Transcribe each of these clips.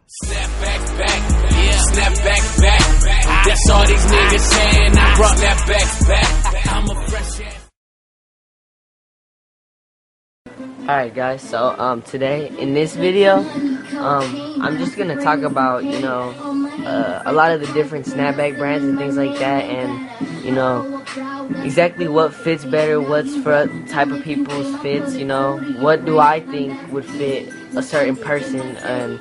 Snapback back, yeah. Snapback back. That's all these niggas saying. I brought that back. I'm a fresh ass. Alright guys, so today in this video, I'm just gonna talk about, a lot of the different snapback brands and things like that, and exactly what fits better, what's for type of people's fits, what do I think would fit a certain person, and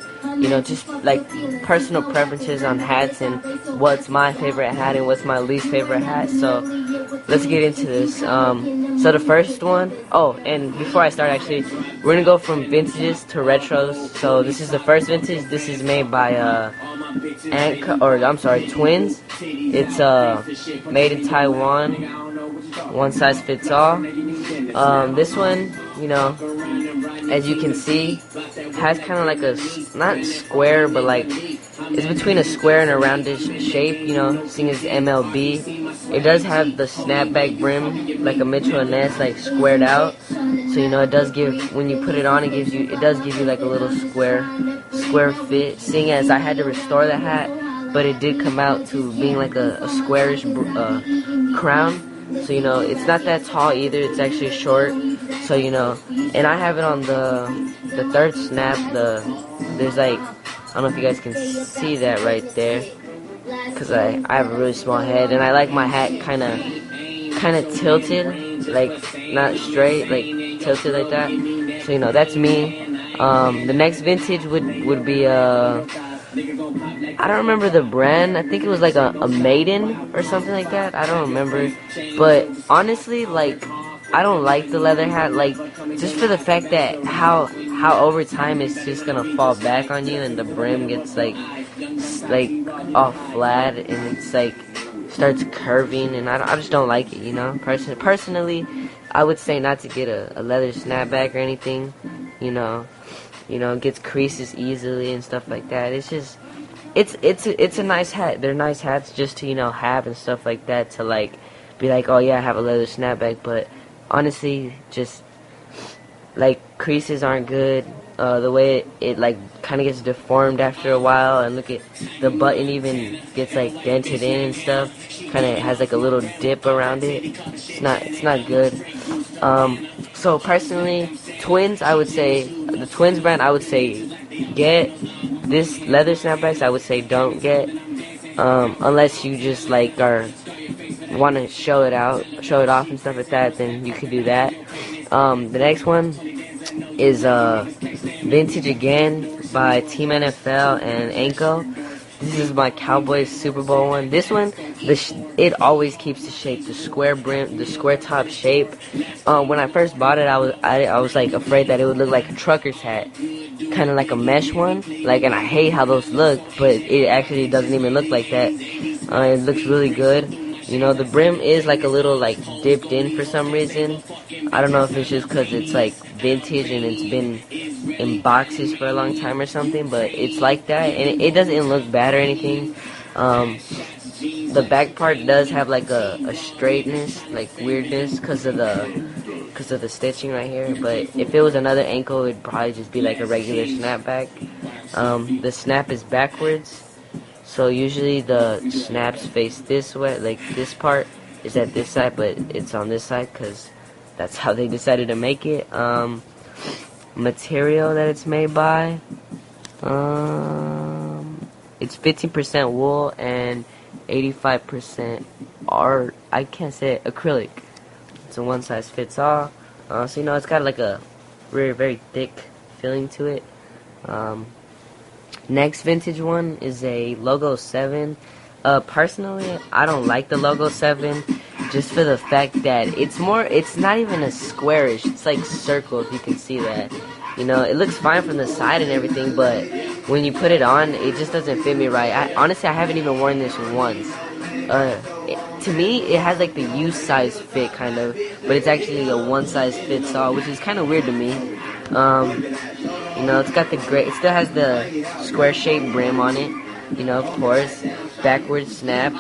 just like personal preferences on hats and what's my favorite hat and what's my least favorite hat. So let's get into this. So the first one, and before I start, actually, we're gonna go from vintages to retros. So this is the first vintage. This is made by Annco, or I'm sorry, Twins. It's made in Taiwan. One size fits all. This one, as you can see, has kind of like a, not square, but like it's between a square and a roundish shape, seeing as MLB. It does have the snapback brim, like a Mitchell Ness, like squared out. So it does give, when you put it on, it does give you like a little square fit. Seeing as I had to restore the hat, but it did come out to being like a squarish crown. So it's not that tall either. It's actually short. So and I have it on the third snap. There's like, I don't know if you guys can see that right there, because I have a really small head, and I like my hat kind of tilted, like not straight, like tilted like that. So that's me. The next vintage would be I don't remember the brand. I think it was like a Maiden or something like that. I don't remember. But honestly, like, I don't like the leather hat, like, just for the fact that how over time it's just gonna fall back on you, and the brim gets like all flat, and it's like starts curving, and I just don't like it, Personally, I would say not to get a leather snapback or anything, it gets creases easily and stuff like that. It's just, it's a nice hat. They're nice hats just to, have and stuff like that, to like be like, oh yeah, I have a leather snapback, but honestly, just like creases aren't good. The way it like kind of gets deformed after a while, and look at the button even gets like dented in and stuff. Kind of has like a little dip around it. It's not good. So personally, Twins, I would say the Twins brand, I would say get. This leather snapbacks, I would say don't get, unless you just like want to show it off and stuff like that. Then you could do that. The next one is vintage again by Team NFL and Annco. This is my Cowboys Super Bowl one. This one, it always keeps the shape, the square brim, the square top shape. When I first bought it, I was like afraid that it would look like a trucker's hat, kind of like a mesh one. Like, and I hate how those look, but it actually doesn't even look like that. It looks really good. The brim is like a little like dipped in for some reason. I don't know if it's just because it's like vintage and it's been in boxes for a long time or something, but it's like that, and it doesn't look bad or anything. The back part does have like a straightness, like weirdness, because of the stitching right here. But if it was another ankle, it'd probably just be like a regular snapback. The snap is backwards, so usually the snaps face this way, like this part is at this side, but it's on this side because that's how they decided to make it. Material that it's made by, it's 15% wool and 85% I can't say it, acrylic. It's a one size fits all. So it's got like a very, very thick feeling to it. Next vintage one is a Logo 7. Personally, I don't like the Logo 7, just for the fact that it's not even a squarish, it's like circle, if you can see that. It looks fine from the side and everything, but when you put it on, it just doesn't fit me right. Honestly, I haven't even worn this once. To me, it has like the U size fit kind of, but it's actually a one size fits all, which is kind of weird to me. It's got the gray, it still has the square shaped brim on it, of course, backwards snap.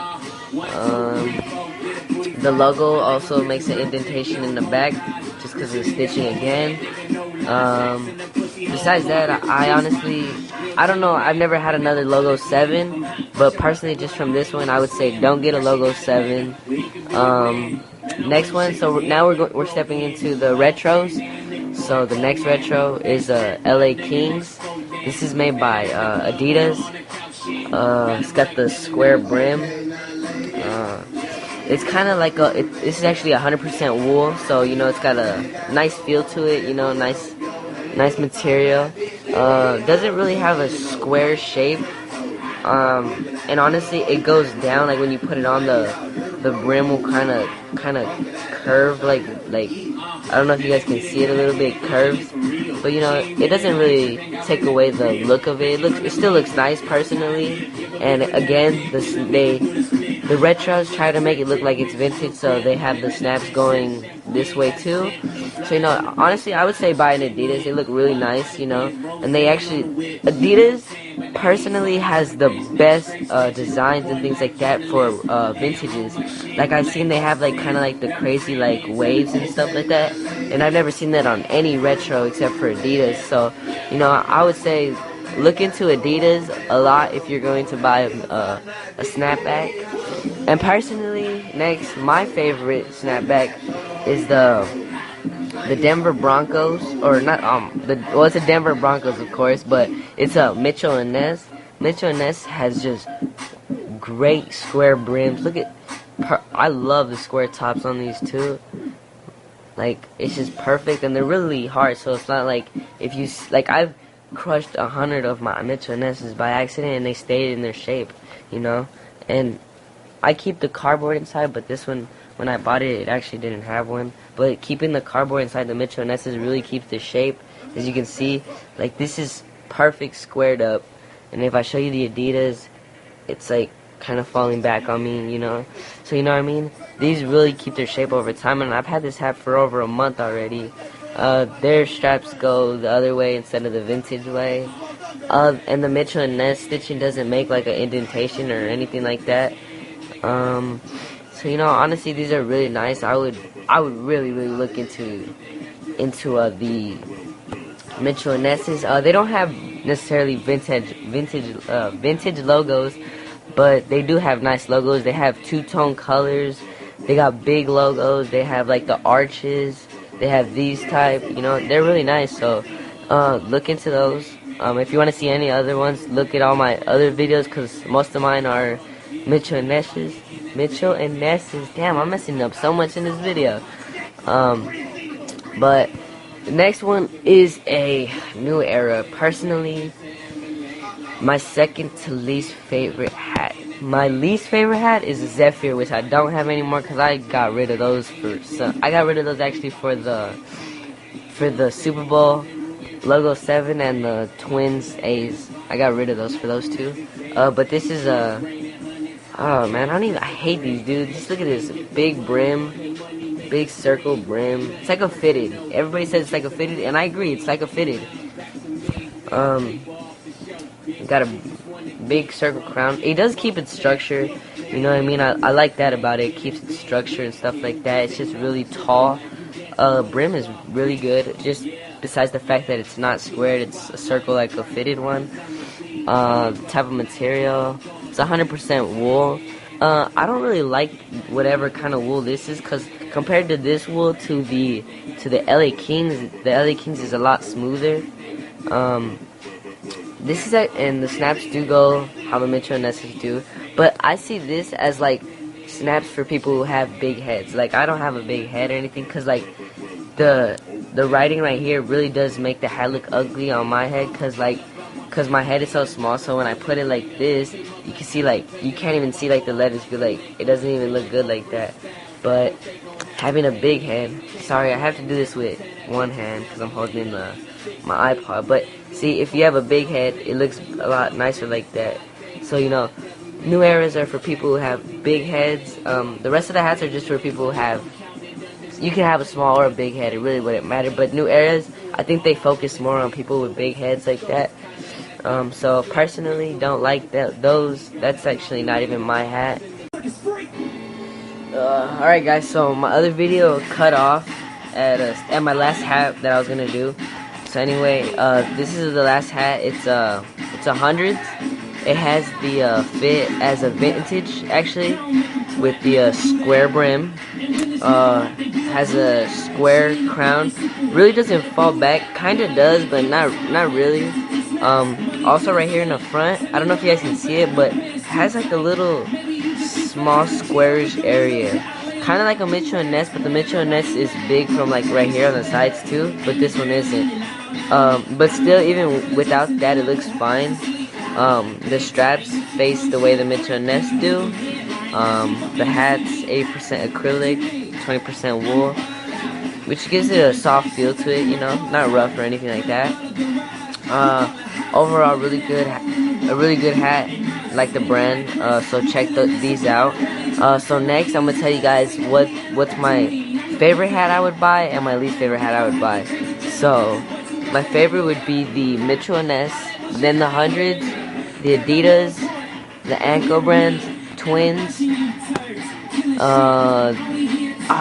The logo also makes an indentation in the back, just because of the stitching again. besides that, I honestly, I don't know, I've never had another Logo 7, but personally just from this one, I would say don't get a Logo 7. Next one, so now we're stepping into the retros. So the next retro is LA Kings. This is made by Adidas. It's got the square brim. It's kind of like this is actually 100% wool, so you know it's got a nice feel to it. You know, nice material. Doesn't really have a square shape. And honestly, it goes down like when you put it on, the brim will kind of curve like I don't know if you guys can see it a little bit, it curves, but you know it doesn't really take away the look of it. It still looks nice personally. And again, the retros try to make it look like it's vintage, so they have the snaps going this way too. So you know, honestly, I would say buy an Adidas. They look really nice, you know, and they actually Adidas personally has the best designs and things like that for vintages. Like I've seen they have like kind of like the crazy like waves and stuff like that, and I've never seen that on any retro except for Adidas. So you know, I would say look into Adidas a lot if you're going to buy a snapback. And personally, next, my favorite snapback is the Denver Broncos, or not well, it's a Denver Broncos of course, but it's a Mitchell Ness. Mitchell Ness has just great square brims. Look at, I love the square tops on these too. Like it's just perfect, and they're really hard, so it's not like if you like I've crushed 100 of my Mitchell Nesses by accident, and they stayed in their shape, you know. And I keep the cardboard inside, but this one, when I bought it, it actually didn't have one. But keeping the cardboard inside the Mitchell Nesses really keeps the shape. As you can see, like this is perfect squared up. And if I show you the Adidas, it's like kind of falling back on me, you know. So you know what I mean? These really keep their shape over time, and I've had this hat for over a month already. Their straps go the other way instead of the vintage way. And the Mitchell Ness stitching doesn't make like an indentation or anything like that. So you know, honestly, these are really nice. I would really look into the Mitchell Nesses. They don't have necessarily vintage logos, but they do have nice logos. They have two-tone colors. They got big logos. They have like the arches. They have these type. You know, they're really nice. So look into those. If you want to see any other ones, look at all my other videos, because most of mine are Mitchell and Ness's. Damn, I'm messing up so much in this video. But the next one is a new era. Personally, my second to least favorite hat. My least favorite hat is a Zephyr, which I don't have anymore because I got rid of those I got rid of those actually for the Super Bowl Logo 7 and the Twins A's. I got rid of those for those two. But this is a oh man, I hate these dudes. Just look at this big brim, big circle brim. It's like a fitted. Everybody says it's like a fitted, and I agree, it's like a fitted. Got a big circle crown. It does keep its structure, you know what I mean? I like that about it. It keeps its structure and stuff like that. It's just really tall. Brim is really good, just besides the fact that it's not squared, it's a circle like a fitted one. Type of material, it's 100% wool. I don't really like whatever kind of wool this is, because compared to this wool to the LA Kings, the LA Kings is a lot smoother. This is and the snaps do go how the Mitchell Nesses do, but I see this as like snaps for people who have big heads. Like I don't have a big head or anything, because like the writing right here really does make the hat look ugly on my head, because my head is so small, so when I put it like this, you can see like, you can't even see like the letters, but like it doesn't even look good like that. But having a big head, sorry, I have to do this with one hand because I'm holding my iPod, but see, if you have a big head, it looks a lot nicer like that. So you know, new eras are for people who have big heads. The rest of the hats are just for people who have, you can have a small or a big head, it really wouldn't matter. But new eras, I think they focus more on people with big heads like that. So personally, don't like those. That's actually not even my hat. Alright guys, so my other video cut off at my last hat that I was gonna do. So So anyway, this is the last hat. It's a hundreds. It has the fit as a vintage actually, with the square brim. Has a square crown. Really doesn't fall back. Kinda does, but not really. Also right here in the front, I don't know if you guys can see it, but it has like a little small squarish area. Kind of like a Mitchell Ness, but the Mitchell Ness is big from like right here on the sides too, but this one isn't. But still, even without that, it looks fine. The straps face the way the Mitchell Ness do. The hat's 80% acrylic, 20% wool, which gives it a soft feel to it, you know, not rough or anything like that. Overall, a really good hat, like the brand. So check these out. So next, I'm gonna tell you guys what's my favorite hat I would buy and my least favorite hat I would buy. So my favorite would be the Mitchell Ness, then the hundreds, the Adidas, the Annco brand, twins. I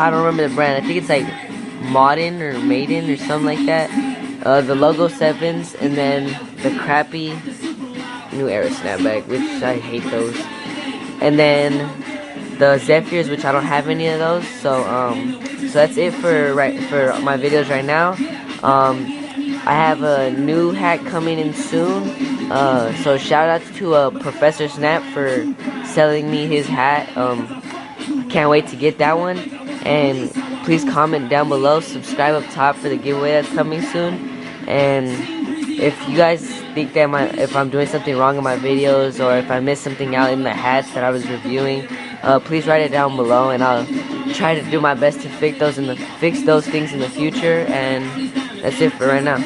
don't remember the brand. I think it's like Maiden or something like that. The Logo 7s, and then the crappy New Era Snapback, which I hate those. And then the Zephyrs, which I don't have any of those. So that's it for my videos right now. I have a new hat coming in soon. So shout out to Professor Snap for selling me his hat. Can't wait to get that one. And please comment down below, subscribe up top for the giveaway that's coming soon. And if you guys think that if I'm doing something wrong in my videos, or if I missed something out in the hats that I was reviewing, please write it down below, and I'll try to do my best to fix those things in the future. And that's it for right now.